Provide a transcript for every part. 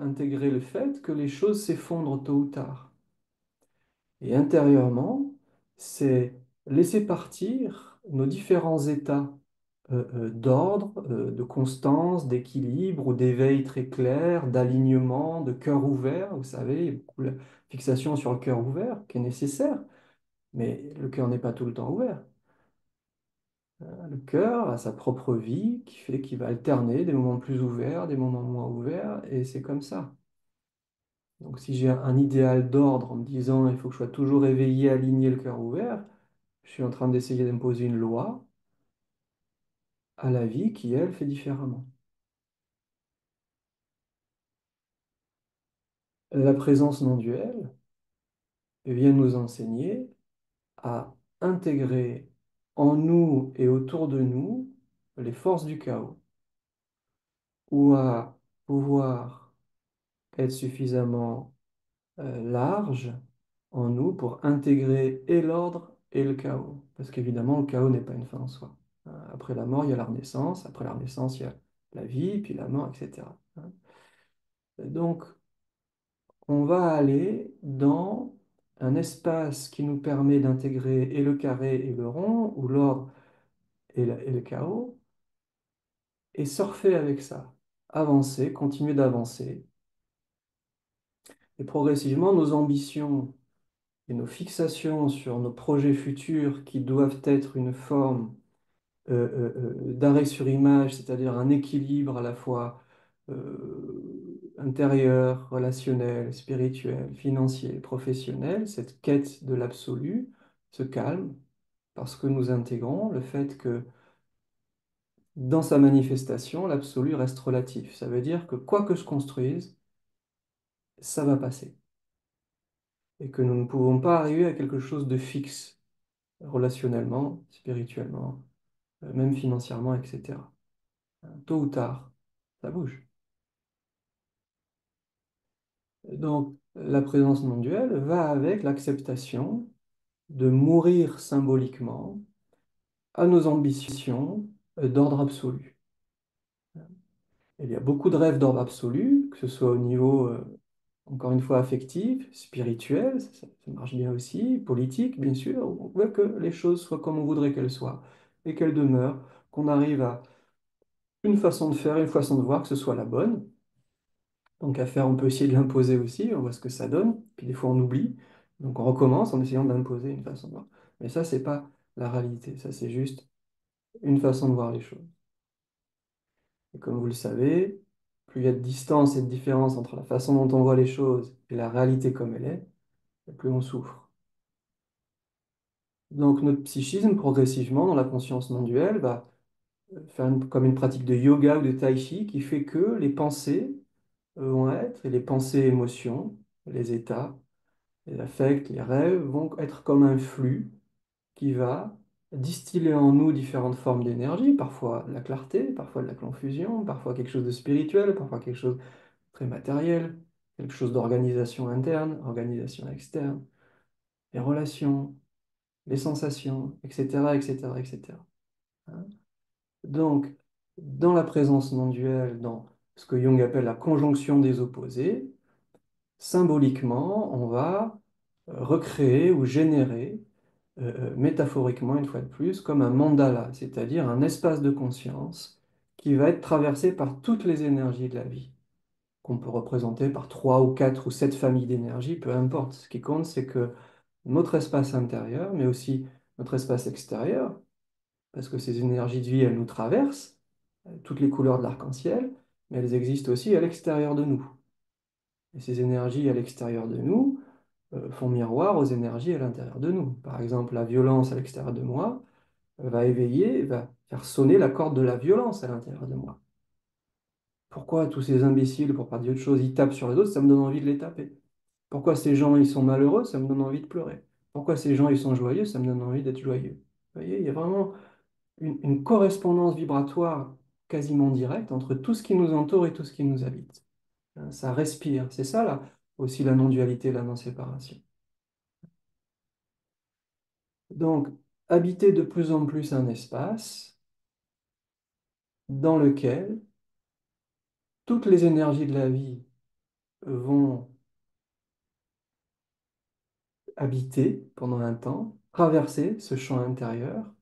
intégrer le fait que les choses s'effondrent tôt ou tard. Et intérieurement, c'est laisser partir nos différents états d'ordre, de constance, d'équilibre ou d'éveil très clair, d'alignement, de cœur ouvert. Vous savez, il y a beaucoup de fixation sur le cœur ouvert qui est nécessaire, mais le cœur n'est pas tout le temps ouvert. Le cœur a sa propre vie qui fait qu'il va alterner des moments plus ouverts, des moments moins ouverts, et c'est comme ça. Donc si j'ai un idéal d'ordre en me disant il faut que je sois toujours éveillé, aligné, le cœur ouvert, je suis en train d'essayer d'imposer une loi à la vie qui, elle, fait différemment. La présence non duelle vient nous enseigner à intégrer en nous et autour de nous les forces du chaos, ou à pouvoir être suffisamment large en nous pour intégrer et l'ordre et le chaos. Parce qu'évidemment, le chaos n'est pas une fin en soi. Après la mort, il y a la renaissance. Après la renaissance, il y a la vie, puis la mort, etc. Donc, on va aller dans un espace qui nous permet d'intégrer et le carré et le rond, ou l'ordre et le chaos, et surfer avec ça. Avancer, continuer d'avancer. Et progressivement, nos ambitions et nos fixations sur nos projets futurs qui doivent être une forme d'arrêt sur image, c'est-à-dire un équilibre à la fois intérieur, relationnel, spirituel, financier, professionnel, cette quête de l'absolu se calme parce que nous intégrons le fait que dans sa manifestation, l'absolu reste relatif. Ça veut dire que quoi que je construise, ça va passer. Et que nous ne pouvons pas arriver à quelque chose de fixe, relationnellement, spirituellement, même financièrement, etc. Tôt ou tard, ça bouge. Donc, la présence non duelle va avec l'acceptation de mourir symboliquement à nos ambitions d'ordre absolu. Il y a beaucoup de rêves d'ordre absolu, que ce soit au niveau, encore une fois, affectif, spirituel, ça marche bien aussi, politique, bien sûr. On veut que les choses soient comme on voudrait qu'elles soient et qu'elles demeurent, qu'on arrive à une façon de faire, une façon de voir, que ce soit la bonne. Donc à faire, on peut essayer de l'imposer aussi, on voit ce que ça donne, puis des fois on oublie, donc on recommence en essayant d'imposer une façon de voir. Mais ça, c'est pas la réalité, ça c'est juste une façon de voir les choses. Et comme vous le savez, plus il y a de distance et de différence entre la façon dont on voit les choses et la réalité comme elle est, plus on souffre. Donc notre psychisme, progressivement, dans la conscience non duelle, va faire comme une pratique de yoga ou de tai chi qui fait que les pensées vont être, et les pensées, émotions, les états, les affects, les rêves vont être comme un flux qui va distiller en nous différentes formes d'énergie, parfois de la clarté, parfois de la confusion, parfois quelque chose de spirituel, parfois quelque chose de très matériel, quelque chose d'organisation interne, organisation externe, les relations, les sensations, etc., etc., etc. Hein. Donc, dans la présence non duelle, dans ce que Jung appelle la conjonction des opposés, symboliquement, on va recréer ou générer, métaphoriquement une fois de plus, comme un mandala, c'est-à-dire un espace de conscience qui va être traversé par toutes les énergies de la vie, qu'on peut représenter par trois ou quatre ou sept familles d'énergie, peu importe. Ce qui compte, c'est que notre espace intérieur, mais aussi notre espace extérieur, parce que ces énergies de vie, elles nous traversent, toutes les couleurs de l'arc-en-ciel, mais elles existent aussi à l'extérieur de nous. Et ces énergies à l'extérieur de nous font miroir aux énergies à l'intérieur de nous. Par exemple, la violence à l'extérieur de moi va éveiller, va faire sonner la corde de la violence à l'intérieur de moi. Pourquoi tous ces imbéciles, pour pas dire autre chose, ils tapent sur les autres, ça me donne envie de les taper. Pourquoi ces gens, ils sont malheureux, ça me donne envie de pleurer. Pourquoi ces gens, ils sont joyeux, ça me donne envie d'être joyeux. Vous voyez, il y a vraiment une correspondance vibratoire quasiment directe entre tout ce qui nous entoure et tout ce qui nous habite. Hein, ça respire. C'est ça, là, aussi la non-dualité, la non-séparation. Donc, habiter de plus en plus un espace dans lequel toutes les énergies de la vie vont habiter pendant un temps, traverser ce champ intérieur,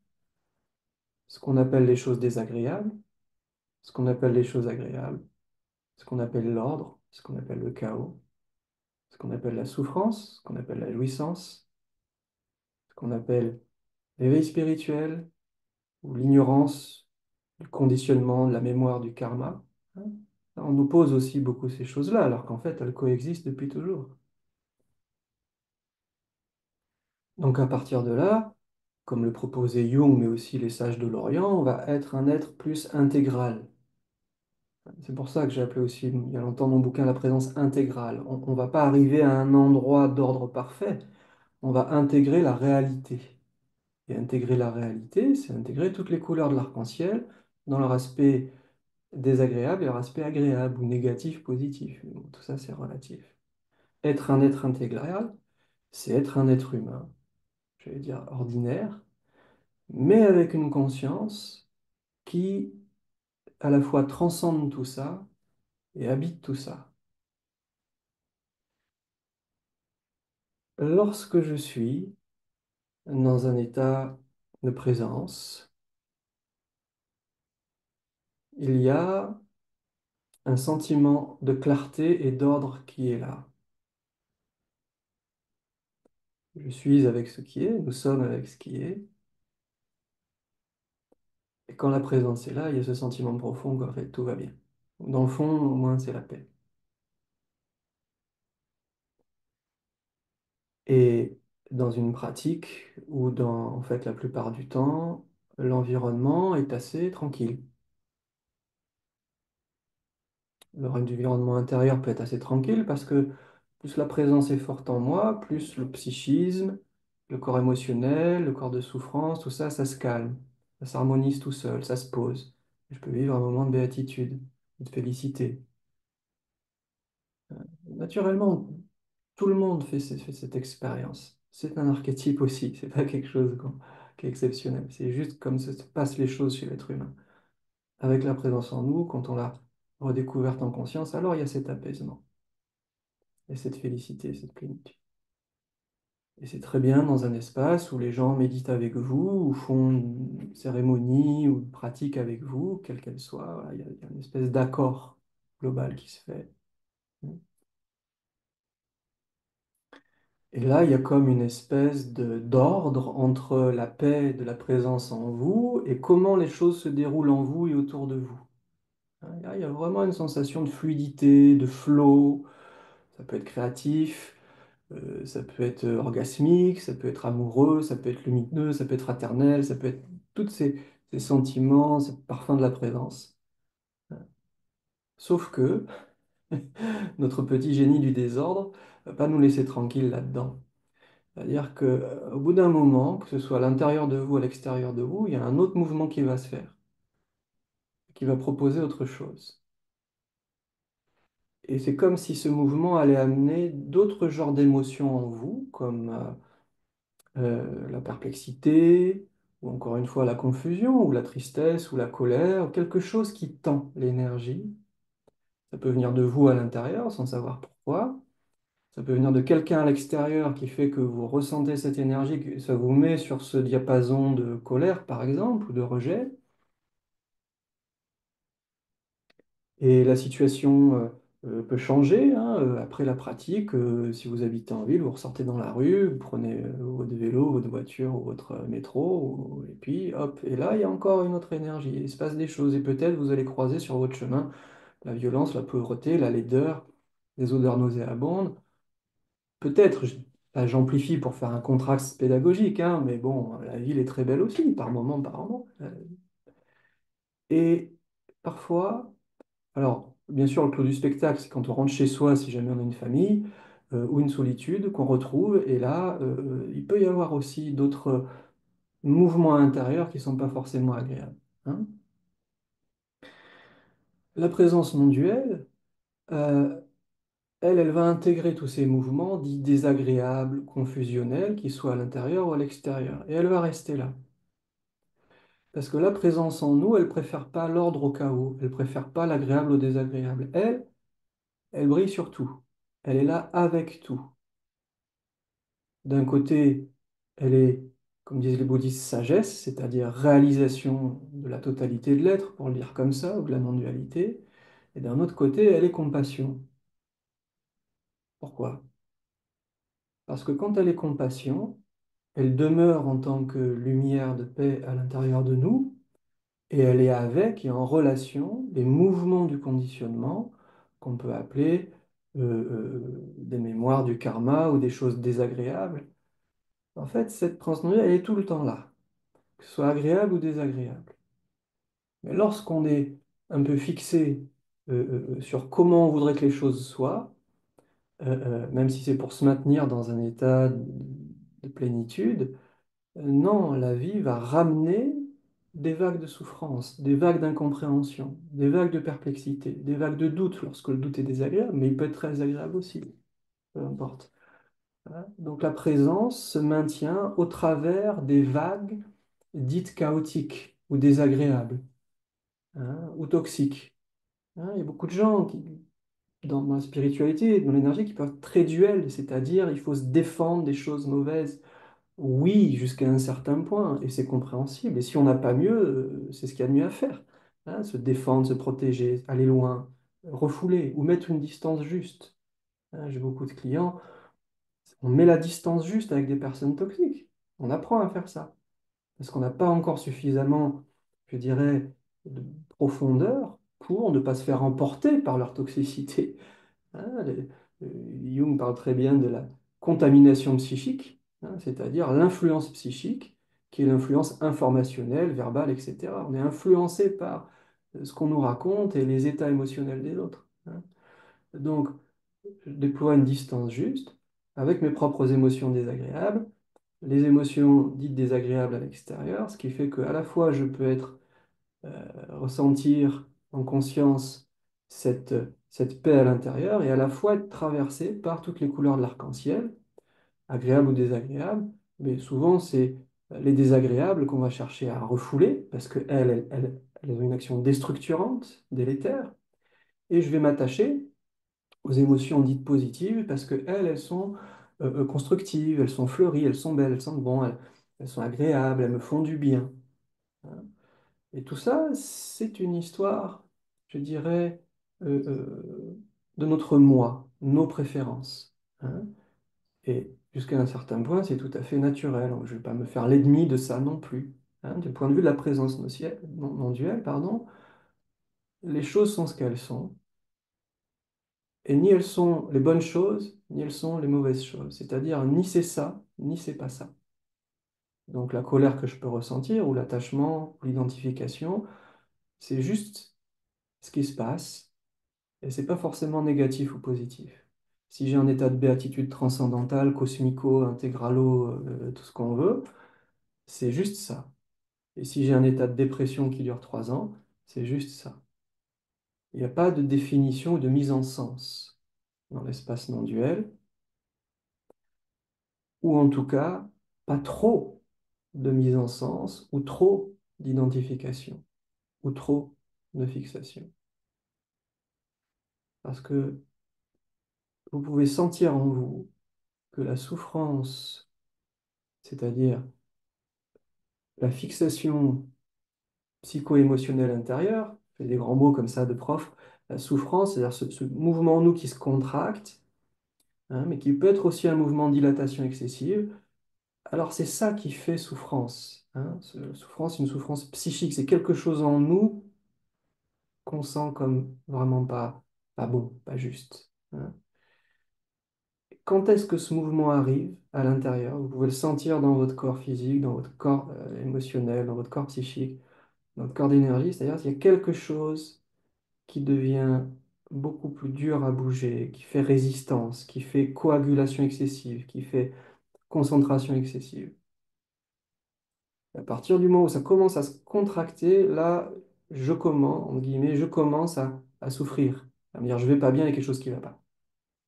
ce qu'on appelle les choses désagréables, ce qu'on appelle les choses agréables, ce qu'on appelle l'ordre, ce qu'on appelle le chaos, ce qu'on appelle la souffrance, ce qu'on appelle la jouissance, ce qu'on appelle l'éveil spirituel ou l'ignorance du conditionnement, de la mémoire, du karma. Hein. On oppose aussi beaucoup ces choses-là, alors qu'en fait, elles coexistent depuis toujours. Donc à partir de là, comme le proposait Jung, mais aussi les sages de l'Orient, on va être un être plus intégral. C'est pour ça que j'ai appelé aussi, il y a longtemps, mon bouquin La présence intégrale. On ne va pas arriver à un endroit d'ordre parfait, on va intégrer la réalité. Et intégrer la réalité, c'est intégrer toutes les couleurs de l'arc-en-ciel dans leur aspect désagréable et leur aspect agréable, ou négatif, positif. Bon, tout ça, c'est relatif. Être un être intégral, c'est être un être humain, je vais dire ordinaire, mais avec une conscience qui, à la fois, transcende tout ça et habite tout ça. Lorsque je suis dans un état de présence, il y a un sentiment de clarté et d'ordre qui est là. Je suis avec ce qui est, nous sommes avec ce qui est. Et quand la présence est là, il y a ce sentiment profond qu'en fait tout va bien. Dans le fond, au moins, c'est la paix. Et dans une pratique où, en fait, la plupart du temps, l'environnement est assez tranquille. L'environnement intérieur peut être assez tranquille parce que plus la présence est forte en moi, plus le psychisme, le corps émotionnel, le corps de souffrance, tout ça, ça se calme, ça s'harmonise tout seul, ça se pose. Je peux vivre un moment de béatitude, de félicité. Naturellement, tout le monde fait cette expérience. C'est un archétype aussi, c'est pas quelque chose qui est exceptionnel. C'est juste comme se passent les choses chez l'être humain. Avec la présence en nous, quand on l'a redécouverte en conscience, alors il y a cet apaisement, et cette félicité, cette plénitude. Et c'est très bien dans un espace où les gens méditent avec vous, ou font une cérémonie ou une pratique avec vous, quelle qu'elle soit. Voilà, il y a une espèce d'accord global qui se fait. Et là, il y a comme une espèce d'ordre entre la paix de la présence en vous et comment les choses se déroulent en vous et autour de vous. Hein, il y a vraiment une sensation de fluidité, de flow. Ça peut être créatif, ça peut être orgasmique, ça peut être amoureux, ça peut être lumineux, ça peut être fraternel, ça peut être tous ces sentiments, ces parfums de la présence. Sauf que notre petit génie du désordre ne va pas nous laisser tranquilles là-dedans. C'est-à-dire qu'au bout d'un moment, que ce soit à l'intérieur de vous, à l'extérieur de vous, il y a un autre mouvement qui va se faire, qui va proposer autre chose. Et c'est comme si ce mouvement allait amener d'autres genres d'émotions en vous, comme la perplexité, ou encore une fois la confusion, ou la tristesse, ou la colère, quelque chose qui tend l'énergie. Ça peut venir de vous à l'intérieur, sans savoir pourquoi. Ça peut venir de quelqu'un à l'extérieur qui fait que vous ressentez cette énergie, que ça vous met sur ce diapason de colère, par exemple, ou de rejet. Et la situation peut changer hein, après la pratique. Si vous habitez en ville, vous ressortez dans la rue, vous prenez votre vélo, votre voiture ou votre métro, et puis hop, et là, il y a encore une autre énergie. Il se passe des choses, et peut-être vous allez croiser sur votre chemin la violence, la pauvreté, la laideur, des odeurs nauséabondes. Peut-être, là, j'amplifie pour faire un contraste pédagogique, hein, mais bon, la ville est très belle aussi, par moment, par moment. Et parfois, alors, bien sûr, le clou du spectacle, c'est quand on rentre chez soi, si jamais on a une famille, ou une solitude qu'on retrouve, et là, il peut y avoir aussi d'autres mouvements intérieurs qui ne sont pas forcément agréables. Hein. La présence non duelle, euh, elle va intégrer tous ces mouvements dits désagréables, confusionnels, qu'ils soient à l'intérieur ou à l'extérieur, et elle va rester là. Parce que la présence en nous, elle préfère pas l'ordre au chaos, elle préfère pas l'agréable au désagréable. Elle brille sur tout. elle est là avec tout. D'un côté, elle est, comme disent les bouddhistes, sagesse, c'est-à-dire réalisation de la totalité de l'être, pour le dire comme ça, ou de la non-dualité. Et d'un autre côté, elle est compassion. Pourquoi? Parce que quand elle est compassion, elle demeure en tant que lumière de paix à l'intérieur de nous, et elle est avec et en relation les mouvements du conditionnement qu'on peut appeler des mémoires du karma ou des choses désagréables. En fait, cette transcendance, elle est tout le temps là, que ce soit agréable ou désagréable. Mais lorsqu'on est un peu fixé sur comment on voudrait que les choses soient, même si c'est pour se maintenir dans un état de plénitude, non, la vie va ramener des vagues de souffrance, des vagues d'incompréhension, des vagues de perplexité, des vagues de doute lorsque le doute est désagréable, mais il peut être très agréable aussi, peu importe. Hein. Donc la présence se maintient au travers des vagues dites chaotiques ou désagréables, hein, ou toxiques. Hein. Il y a beaucoup de gens dans la spiritualité, dans l'énergie, qui peuvent être très duels, c'est-à-dire il faut se défendre des choses mauvaises. Oui, jusqu'à un certain point, et c'est compréhensible. Et si on n'a pas mieux, c'est ce qu'il y a de mieux à faire. Hein, se défendre, se protéger, aller loin, refouler ou mettre une distance juste. Hein, j'ai beaucoup de clients, on met la distance juste avec des personnes toxiques. On apprend à faire ça. Parce qu'on n'a pas encore suffisamment, je dirais, de profondeur pour ne pas se faire emporter par leur toxicité. Hein, Jung parle très bien de la contamination psychique, hein, c'est-à-dire l'influence psychique, qui est l'influence informationnelle, verbale, etc. On est influencé par ce qu'on nous raconte et les états émotionnels des autres. Hein. Donc, je déploie une distance juste avec mes propres émotions désagréables, les émotions dites désagréables à l'extérieur, ce qui fait qu'à la fois je peux être ressentir en conscience cette, cette paix à l'intérieur et à la fois être traversé par toutes les couleurs de l'arc-en-ciel, agréables ou désagréables, mais souvent c'est les désagréables qu'on va chercher à refouler parce qu'elles ont une action déstructurante, délétère, et je vais m'attacher aux émotions dites positives parce qu'elles sont constructives, elles sont fleuries, elles sont belles, elles sentent bon, elles sont agréables, elles me font du bien. Hein. Et tout ça, c'est une histoire, je dirais, de notre moi, nos préférences. Hein. Et jusqu'à un certain point, c'est tout à fait naturel. Je ne vais pas me faire l'ennemi de ça non plus. Hein. Du point de vue de la présence non duelle, pardon, les choses sont ce qu'elles sont. Et ni elles sont les bonnes choses, ni elles sont les mauvaises choses. C'est-à-dire, ni c'est ça, ni c'est pas ça. Donc la colère que je peux ressentir, ou l'attachement, ou l'identification, c'est juste ce qui se passe. Et c'est pas forcément négatif ou positif. Si j'ai un état de béatitude transcendantale, cosmico, intégralo, tout ce qu'on veut, c'est juste ça. Et si j'ai un état de dépression qui dure 3 ans, c'est juste ça. Il n'y a pas de définition ou de mise en sens dans l'espace non duel, ou en tout cas, pas trop de mise en sens, ou trop d'identification, ou trop de fixation. Parce que vous pouvez sentir en vous que la souffrance, c'est-à-dire la fixation psycho-émotionnelle intérieure, je fais des grands mots comme ça de prof, la souffrance, c'est-à-dire ce mouvement en nous qui se contracte, hein, mais qui peut être aussi un mouvement de dilatation excessive. Alors c'est ça qui fait souffrance. Hein. Souffrance, une souffrance psychique, c'est quelque chose en nous qu'on sent comme vraiment pas bon, pas juste. Hein. Quand est-ce que ce mouvement arrive à l'intérieur? Vous pouvez le sentir dans votre corps physique, dans votre corps émotionnel, dans votre corps psychique, dans votre corps d'énergie, c'est-à-dire qu'il y a quelque chose qui devient beaucoup plus dur à bouger, qui fait résistance, qui fait coagulation excessive, qui fait concentration excessive. À partir du moment où ça commence à se contracter, là, je commence, entre guillemets, je commence à souffrir, à me dire, je vais pas bien, il y a quelque chose qui va pas.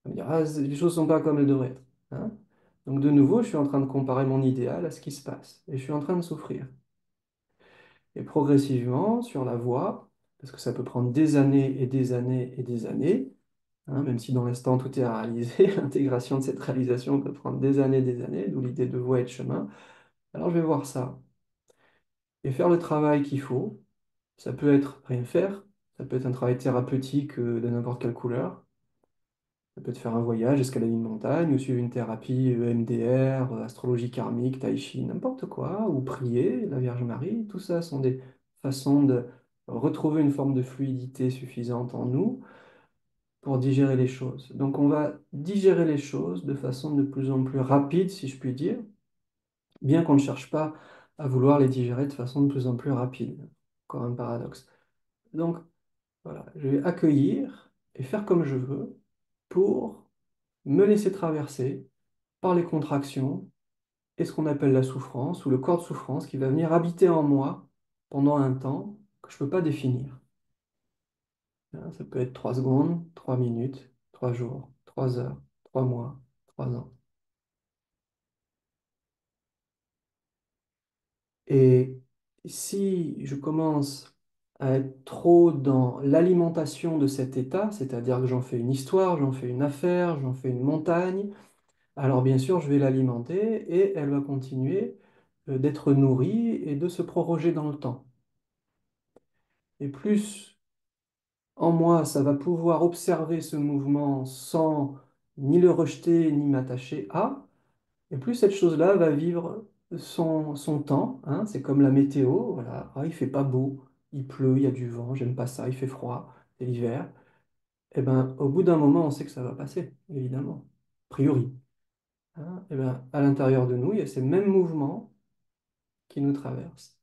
À me dire, ah, les choses sont pas comme elles devraient être. Hein. Donc de nouveau, je suis en train de comparer mon idéal à ce qui se passe, et je suis en train de souffrir. Et progressivement, sur la voie, parce que ça peut prendre des années et des années et des années, hein, même si dans l'instant tout est à réaliser, l'intégration de cette réalisation peut prendre des années, d'où l'idée de voie et de chemin. Alors je vais voir ça et faire le travail qu'il faut. Ça peut être rien faire, ça peut être un travail thérapeutique de n'importe quelle couleur. Ça peut être faire un voyage, escalader une montagne, ou suivre une thérapie EMDR, astrologie karmique, tai chi, n'importe quoi, ou prier la Vierge Marie. Tout ça sont des façons de retrouver une forme de fluidité suffisante en nous pour digérer les choses. Donc on va digérer les choses de façon de plus en plus rapide, si je puis dire, bien qu'on ne cherche pas à vouloir les digérer de façon de plus en plus rapide. Encore un paradoxe. Donc voilà, je vais accueillir et faire comme je veux pour me laisser traverser par les contractions et ce qu'on appelle la souffrance ou le corps de souffrance qui va venir habiter en moi pendant un temps que je ne peux pas définir. Hein, ça peut être 3 secondes, 3 minutes, 3 jours, 3 heures, 3 mois, 3 ans. Et si je commence à être trop dans l'alimentation de cet état, c'est-à-dire que j'en fais une histoire, j'en fais une affaire, j'en fais une montagne, alors bien sûr, je vais l'alimenter et elle va continuer d'être nourrie et de se proroger dans le temps. Et plus en moi, ça va pouvoir observer ce mouvement sans ni le rejeter ni m'attacher à, et plus cette chose-là va vivre son temps, hein. C'est comme la météo, voilà. Ah, il fait pas beau, il pleut, il y a du vent, j'aime pas ça, il fait froid, c'est l'hiver. Et ben, au bout d'un moment, on sait que ça va passer, évidemment, a priori. Hein. Et ben, à l'intérieur de nous, il y a ces mêmes mouvements qui nous traversent.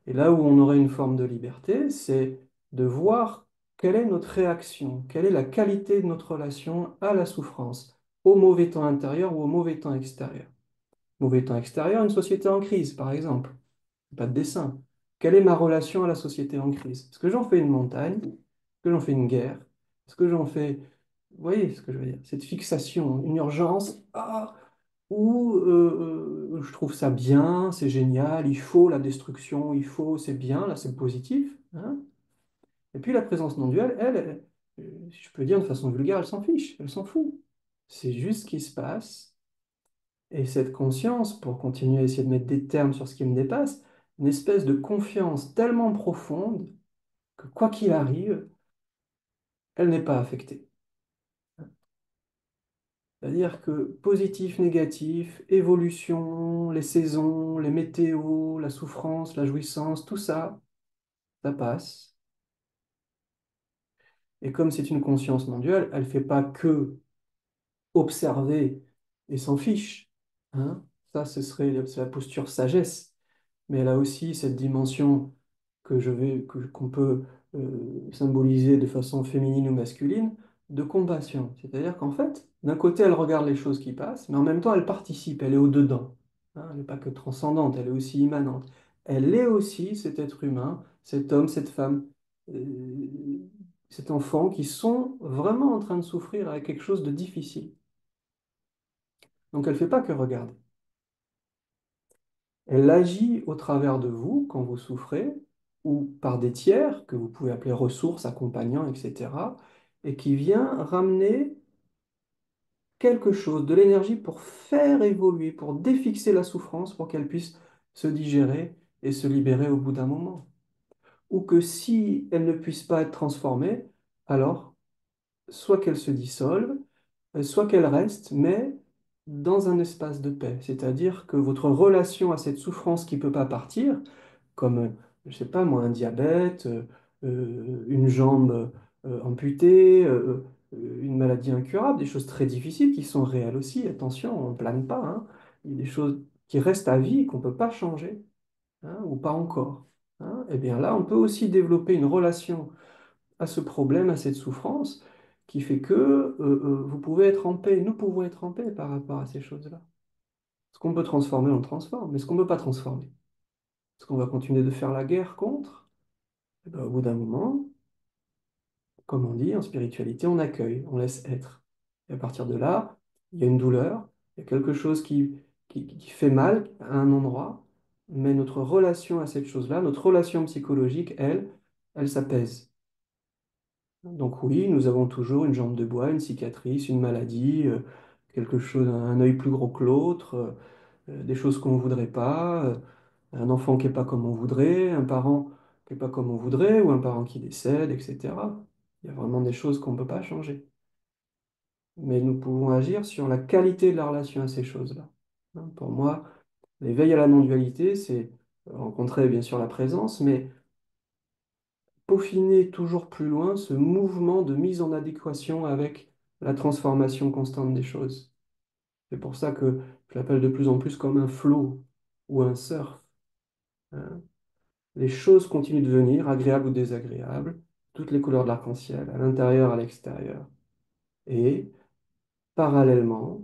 Et là où on aurait une forme de liberté, c'est de voir quelle est notre réaction, quelle est la qualité de notre relation à la souffrance, au mauvais temps intérieur ou au mauvais temps extérieur. Mauvais temps extérieur, une société en crise, par exemple. Pas de dessin. Quelle est ma relation à la société en crise? Est-ce que j'en fais une montagne? Est-ce que j'en fais une guerre? Est-ce que j'en fais... Vous voyez ce que je veux dire? Cette fixation, une urgence, ou je trouve ça bien, c'est génial, il faut la destruction, il faut, c'est bien, là c'est positif. Hein. Et puis la présence non duelle, si je peux dire de façon vulgaire, elle s'en fiche, elle s'en fout. C'est juste ce qui se passe. Et cette conscience, pour continuer à essayer de mettre des termes sur ce qui me dépasse, une espèce de confiance tellement profonde que quoi qu'il arrive, elle n'est pas affectée. C'est-à-dire que positif, négatif, évolution, les saisons, les météos, la souffrance, la jouissance, tout ça, ça passe. Et comme c'est une conscience non duale, elle ne fait pas que observer et s'en fiche. Hein. Ça, c'est la posture sagesse. Mais elle a aussi cette dimension qu'on peut symboliser de façon féminine ou masculine, de compassion. C'est-à-dire qu'en fait, d'un côté, elle regarde les choses qui passent, mais en même temps, elle participe, elle est au-dedans. Hein, elle n'est pas que transcendante, elle est aussi immanente. Elle est aussi cet être humain, cet homme, cette femme, euh, cet enfant qui sont vraiment en train de souffrir avec quelque chose de difficile. Donc elle ne fait pas que regarder. Elle agit au travers de vous quand vous souffrez, ou par des tiers, que vous pouvez appeler ressources, accompagnants, etc., et qui vient ramener quelque chose, de l'énergie pour faire évoluer, pour défixer la souffrance, pour qu'elle puisse se digérer et se libérer au bout d'un moment. Ou que si elle ne puisse pas être transformée, alors soit qu'elle se dissolve, soit qu'elle reste, mais dans un espace de paix. C'est-à-dire que votre relation à cette souffrance qui ne peut pas partir, comme, je ne sais pas moi, un diabète, une jambe amputée, une maladie incurable, des choses très difficiles qui sont réelles aussi, attention, on ne plane pas, hein. Il y a des choses qui restent à vie et qu'on ne peut pas changer, hein, ou pas encore. Hein. Eh bien là, on peut aussi développer une relation à ce problème, à cette souffrance, qui fait que vous pouvez être en paix, nous pouvons être en paix par rapport à ces choses-là. Ce qu'on peut transformer, on le transforme, mais ce qu'on ne peut pas transformer, ce qu'on va continuer de faire la guerre contre, eh ben, au bout d'un moment, comme on dit en spiritualité, on accueille, on laisse être. Et à partir de là, il y a une douleur, il y a quelque chose qui fait mal à un endroit, mais notre relation à cette chose-là, notre relation psychologique, elle s'apaise. Donc oui, nous avons toujours une jambe de bois, une cicatrice, une maladie, quelque chose, un œil plus gros que l'autre, des choses qu'on ne voudrait pas, un enfant qui n'est pas comme on voudrait, un parent qui n'est pas comme on voudrait, ou un parent qui décède, etc. Il y a vraiment des choses qu'on ne peut pas changer. Mais nous pouvons agir sur la qualité de la relation à ces choses-là. Pour moi, l'éveil à la non-dualité, c'est rencontrer bien sûr la présence, mais peaufiner toujours plus loin ce mouvement de mise en adéquation avec la transformation constante des choses. C'est pour ça que je l'appelle de plus en plus comme un flow ou un surf, hein. Les choses continuent de venir, agréables ou désagréables, toutes les couleurs de l'arc-en-ciel, à l'intérieur, à l'extérieur. Et parallèlement,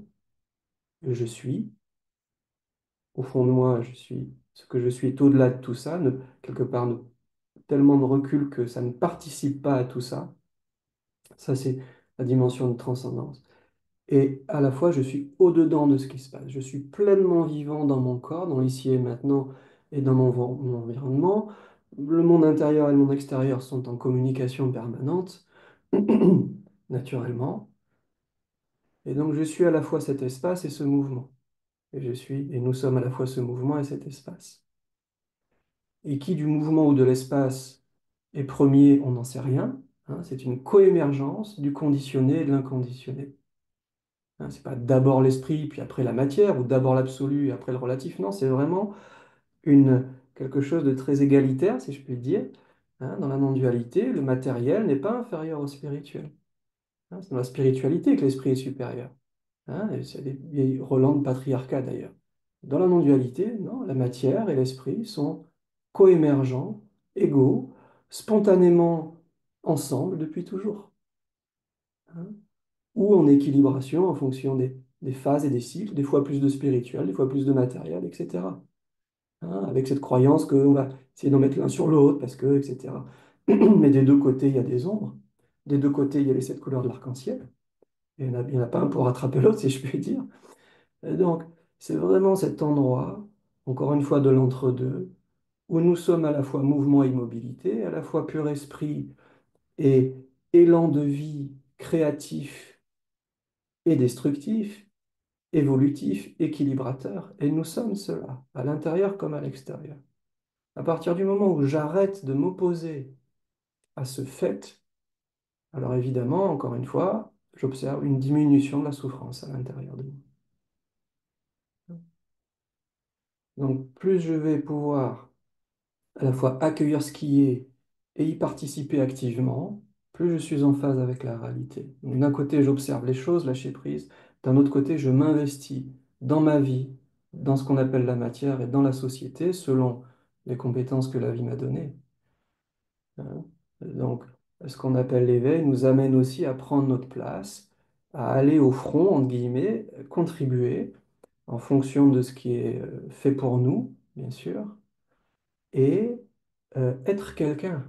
je suis, au fond de moi, je suis, ce que je suis est au-delà de tout ça, quelque part tellement de recul que ça ne participe pas à tout ça. Ça, c'est la dimension de transcendance. Et à la fois, je suis au-dedans de ce qui se passe. Je suis pleinement vivant dans mon corps, dans l'ici et maintenant, et dans mon environnement. Le monde intérieur et le monde extérieur sont en communication permanente, naturellement. Et donc, je suis à la fois cet espace et ce mouvement. Et nous sommes à la fois ce mouvement et cet espace. Et qui du mouvement ou de l'espace est premier, on n'en sait rien, hein. C'est une coémergence du conditionné et de l'inconditionné. Hein, c'est pas d'abord l'esprit, puis après la matière, ou d'abord l'absolu et après le relatif. Non, c'est vraiment quelque chose de très égalitaire, si je puis dire. Hein, dans la non-dualité, le matériel n'est pas inférieur au spirituel. Hein, c'est dans la spiritualité que l'esprit est supérieur. Hein, et c'est des vieilles relents de patriarcat d'ailleurs. Dans la non-dualité, non, la matière et l'esprit sont coémergents, égaux, spontanément ensemble depuis toujours. Hein, ou en équilibration en fonction des phases et des cycles, des fois plus de spirituel, des fois plus de matériel, etc. Hein, avec cette croyance qu'on va essayer d'en mettre l'un sur l'autre, parce que, etc. Mais des deux côtés, il y a des ombres. Des deux côtés, il y a les sept couleurs de l'arc-en-ciel. Et il n'y en a pas un pour rattraper l'autre, si je puis dire. Et donc, c'est vraiment cet endroit, encore une fois, de l'entre-deux, où nous sommes à la fois mouvement et immobilité, à la fois pur esprit et élan de vie créatif et destructif, évolutif, équilibrateur, et nous sommes cela, à l'intérieur comme à l'extérieur. À partir du moment où j'arrête de m'opposer à ce fait, alors évidemment, encore une fois, j'observe une diminution de la souffrance à l'intérieur de moi. Donc plus je vais pouvoir à la fois accueillir ce qui est et y participer activement, plus je suis en phase avec la réalité. Donc, d'un côté, j'observe les choses, lâcher prise, d'un autre côté, je m'investis dans ma vie, dans ce qu'on appelle la matière et dans la société, selon les compétences que la vie m'a données. Hein. Donc, ce qu'on appelle l'éveil nous amène aussi à prendre notre place, à aller au front, entre guillemets, contribuer en fonction de ce qui est fait pour nous, bien sûr, et être quelqu'un.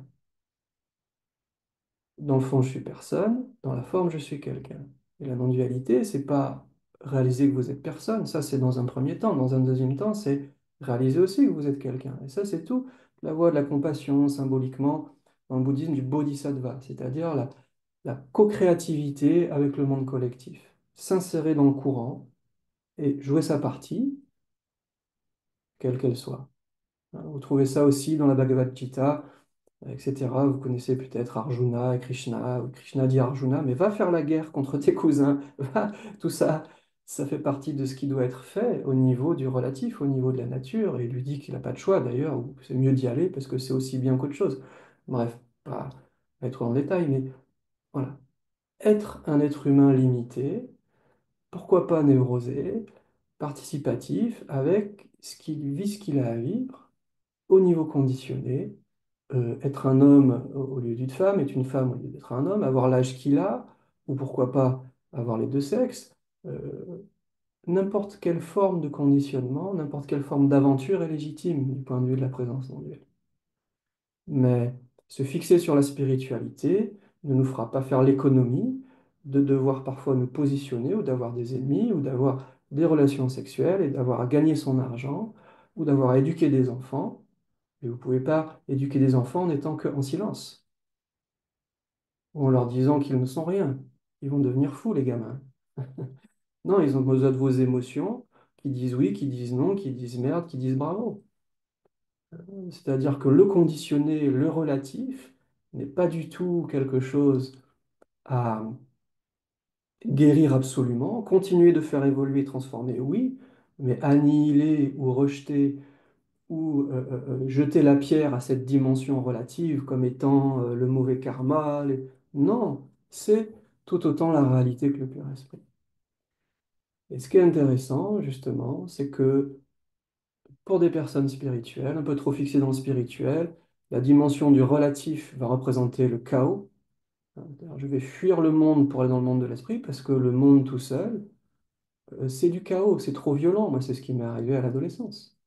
Dans le fond, je suis personne, dans la forme, je suis quelqu'un. Et la non-dualité, c'est pas réaliser que vous êtes personne, ça c'est dans un premier temps. Dans un deuxième temps, c'est réaliser aussi que vous êtes quelqu'un. Et ça, c'est tout la voie de la compassion, symboliquement, dans le bouddhisme, du bodhisattva, c'est-à-dire la co-créativité avec le monde collectif. S'insérer dans le courant et jouer sa partie, quelle qu'elle soit. Hein, vous trouvez ça aussi dans la Bhagavad Gita, etc. Vous connaissez peut-être Arjuna et Krishna, ou Krishna dit à Arjuna, mais va faire la guerre contre tes cousins. Tout ça, ça fait partie de ce qui doit être fait au niveau du relatif, au niveau de la nature. Et il lui dit qu'il n'a pas de choix d'ailleurs, ou c'est mieux d'y aller parce que c'est aussi bien qu'autre chose. Bref, pas être dans le détail, mais voilà. Être un être humain limité, pourquoi pas névrosé, participatif, avec ce qu'il vit, ce qu'il a à vivre, au niveau conditionné, être un homme au lieu d'une femme, être une femme au lieu d'être un homme, avoir l'âge qu'il a, ou pourquoi pas avoir les deux sexes, n'importe quelle forme de conditionnement, n'importe quelle forme d'aventure est légitime du point de vue de la présence non duelle. Mais se fixer sur la spiritualité ne nous fera pas faire l'économie de devoir parfois nous positionner ou d'avoir des ennemis ou d'avoir des relations sexuelles et d'avoir à gagner son argent ou d'avoir à éduquer des enfants. Et vous ne pouvez pas éduquer des enfants en étant qu'en silence. ou en leur disant qu'ils ne sont rien. Ils vont devenir fous, les gamins. Non, ils ont besoin de vos émotions, qui disent oui, qui disent non, qui disent merde, qui disent bravo. C'est-à-dire que le conditionné, le relatif, n'est pas du tout quelque chose à guérir absolument, continuer de faire évoluer, transformer, oui, mais annihiler ou rejeter ou jeter la pierre à cette dimension relative comme étant le mauvais karma. Non, c'est tout autant la réalité que le pur esprit. Et ce qui est intéressant, justement, c'est que pour des personnes spirituelles, un peu trop fixées dans le spirituel, la dimension du relatif va représenter le chaos. C'est-à-dire, je vais fuir le monde pour aller dans le monde de l'esprit parce que le monde tout seul, c'est du chaos, c'est trop violent. Moi, c'est ce qui m'est arrivé à l'adolescence.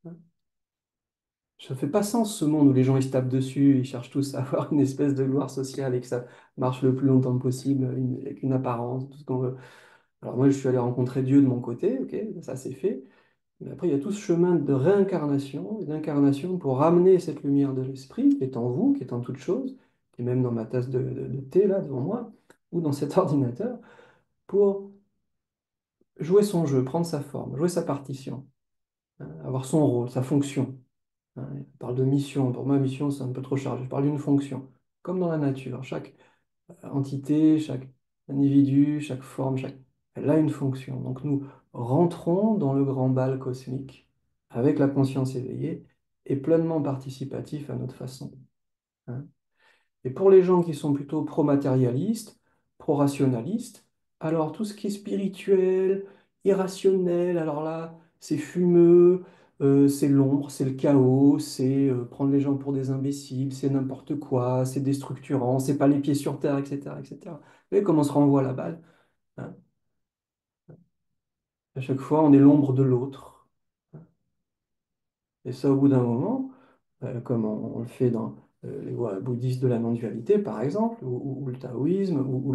Ça fait pas sens ce monde où les gens ils se tapent dessus, ils cherchent tous à avoir une espèce de gloire sociale et que ça marche le plus longtemps possible, avec une apparence, tout ce qu'on veut. Alors moi, je suis allé rencontrer Dieu de mon côté, ok, ça c'est fait. Mais après, il y a tout ce chemin de réincarnation et d'incarnation pour ramener cette lumière de l'esprit qui est en vous, qui est en toute chose, qui est même dans ma tasse de thé là devant moi, ou dans cet ordinateur, pour jouer son jeu, prendre sa forme, jouer sa partition, hein, avoir son rôle, sa fonction. Hein. On parle de mission. Pour moi, mission, c'est un peu trop chargé. Je parle d'une fonction. Comme dans la nature, chaque entité, chaque individu, chaque forme, elle a une fonction. Donc nous rentrons dans le grand bal cosmique avec la conscience éveillée et pleinement participatif à notre façon. Hein. Et pour les gens qui sont plutôt pro-matérialistes, pro-rationalistes, alors tout ce qui est spirituel, irrationnel, alors là, c'est fumeux, c'est l'ombre, c'est le chaos, c'est prendre les gens pour des imbéciles, c'est n'importe quoi, c'est déstructurant, c'est pas les pieds sur terre, etc., etc. Vous voyez comment on se renvoie la balle, hein. À chaque fois, on est l'ombre de l'autre. Et ça, au bout d'un moment, comme on le fait dans les voies bouddhistes de la non-dualité, par exemple, ou le taoïsme, ou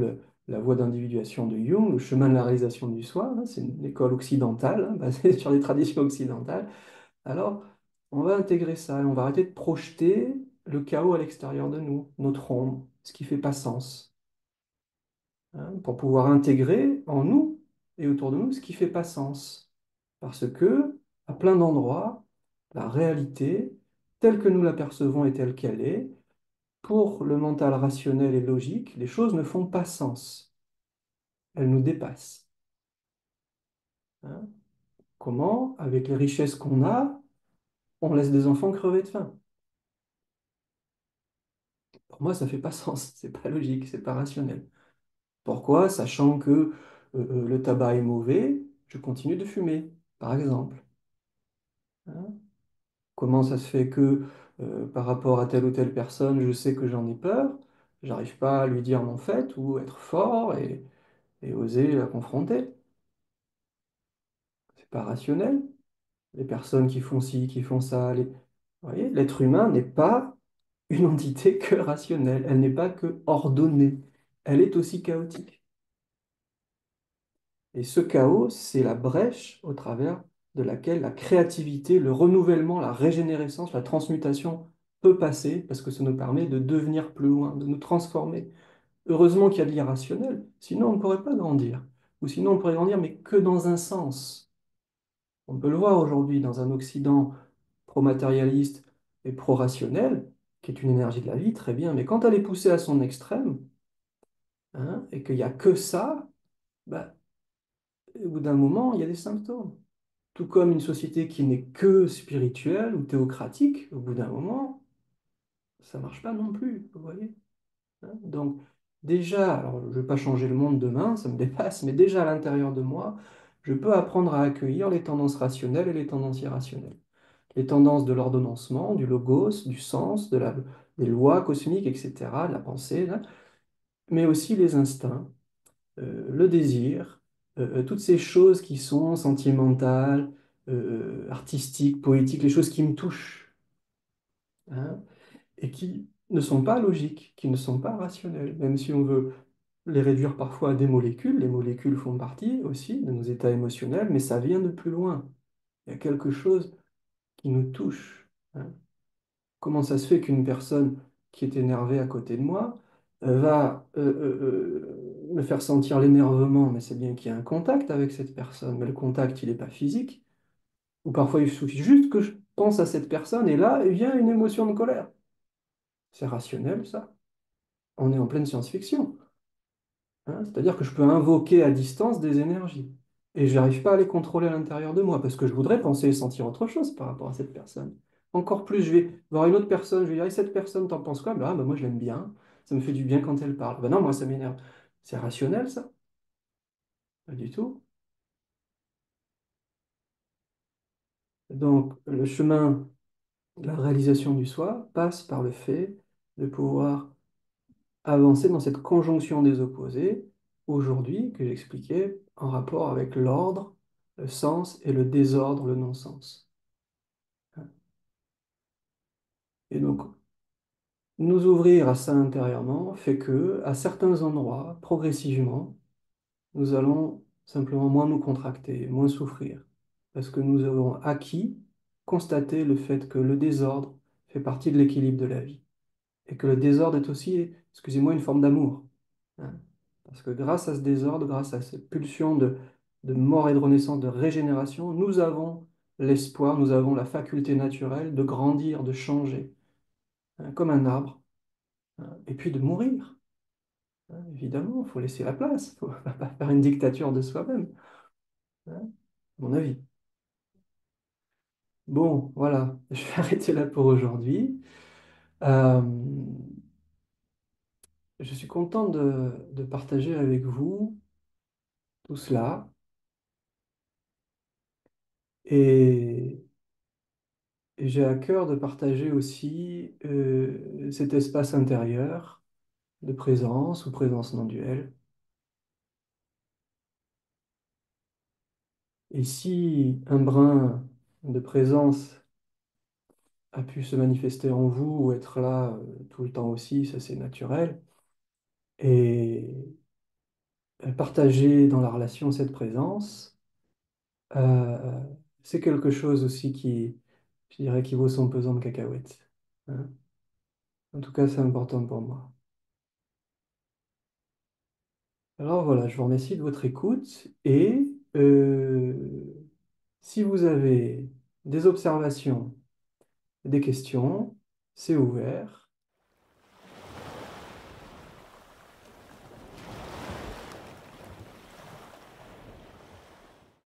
la voie d'individuation de Jung, le chemin de la réalisation du soi, hein, c'est une école occidentale, hein, basée sur les traditions occidentales. Alors, on va intégrer ça, et on va arrêter de projeter le chaos à l'extérieur de nous, notre ombre, ce qui fait pas sens, hein, pour pouvoir intégrer en nous et autour de nous ce qui fait pas sens. Parce que, à plein d'endroits, la réalité, telle que nous l'apercevons et telle qu'elle est, pour le mental rationnel et logique, les choses ne font pas sens. Elles nous dépassent. Hein. Comment, avec les richesses qu'on a, on laisse des enfants crever de faim? Pour moi, ça ne fait pas sens. C'est pas logique, c'est pas rationnel. Pourquoi, sachant que le tabac est mauvais, je continue de fumer, par exemple? Hein. Comment ça se fait que par rapport à telle ou telle personne, je sais que j'en ai peur, j'arrive pas à lui dire mon fait ou être fort et oser la confronter? C'est pas rationnel. Les personnes qui font ci, qui font ça, vous voyez, l'être humain n'est pas une entité que rationnelle, elle n'est pas que ordonnée, elle est aussi chaotique. Et ce chaos, c'est la brèche au travers de laquelle la créativité, le renouvellement, la régénérescence, la transmutation peut passer parce que ça nous permet de devenir plus loin, de nous transformer. Heureusement qu'il y a de l'irrationnel, sinon on ne pourrait pas grandir. Ou sinon on pourrait grandir, mais que dans un sens. On peut le voir aujourd'hui dans un Occident pro-matérialiste et pro-rationnel, qui est une énergie de la vie, très bien, mais quand elle est poussée à son extrême, hein, et qu'il n'y a que ça, bah, au bout d'un moment, il y a des symptômes. Tout comme une société qui n'est que spirituelle ou théocratique, au bout d'un moment, ça ne marche pas non plus, vous voyez. Hein. Donc, déjà, alors je ne vais pas changer le monde demain, ça me dépasse, mais déjà à l'intérieur de moi, je peux apprendre à accueillir les tendances rationnelles et les tendances irrationnelles. Les tendances de l'ordonnancement, du logos, du sens, des lois cosmiques, etc., de la pensée, là, mais aussi les instincts, le désir, toutes ces choses qui sont sentimentales, artistiques, poétiques, les choses qui me touchent, hein, et qui ne sont pas logiques, qui ne sont pas rationnelles, même si on veut les réduire parfois à des molécules. Les molécules font partie aussi de nos états émotionnels, mais ça vient de plus loin. Il y a quelque chose qui nous touche. Hein. Comment ça se fait qu'une personne qui est énervée à côté de moi, va me faire sentir l'énervement, mais c'est bien qu'il y ait un contact avec cette personne, mais le contact, il n'est pas physique. Ou parfois, il suffit juste que je pense à cette personne, et là, il vient une émotion de colère. C'est rationnel, ça. On est en pleine science-fiction, hein. C'est-à-dire que je peux invoquer à distance des énergies. Et je n'arrive pas à les contrôler à l'intérieur de moi, parce que je voudrais penser et sentir autre chose par rapport à cette personne. Encore plus, je vais voir une autre personne, je vais dire, et cette personne, t'en penses quoi? Bah, moi, je l'aime bien, ça me fait du bien quand elle parle. Bah non, moi, ça m'énerve. C'est rationnel, ça? Pas du tout. Donc, le chemin de la réalisation du soi passe par le fait de pouvoir avancer dans cette conjonction des opposés, aujourd'hui, que j'expliquais, en rapport avec l'ordre, le sens et le désordre, le non-sens. Et donc, nous ouvrir à ça intérieurement fait que, à certains endroits, progressivement, nous allons simplement moins nous contracter, moins souffrir, parce que nous avons acquis, constaté le fait que le désordre fait partie de l'équilibre de la vie, et que le désordre est aussi, excusez-moi, une forme d'amour, hein. Parce que grâce à ce désordre, grâce à cette pulsion de mort et de renaissance, de régénération, nous avons l'espoir, nous avons la faculté naturelle de grandir, de changer, hein, comme un arbre, hein, et puis de mourir. Hein, évidemment, il faut laisser la place, il ne faut pas faire une dictature de soi-même, hein, à mon avis. Bon, voilà, je vais arrêter là pour aujourd'hui. Euh, je suis content de partager avec vous tout cela et, et j'ai à cœur de partager aussi cet espace intérieur de présence ou présence non duelle. Et si un brin de présence a pu se manifester en vous ou être là tout le temps aussi, ça c'est naturel. Et partager dans la relation cette présence, euh, c'est quelque chose aussi qui, je dirais, qui vaut son pesant de cacahuètes, hein. En tout cas, c'est important pour moi. Alors voilà, je vous remercie de votre écoute et si vous avez des observations, des questions, c'est ouvert.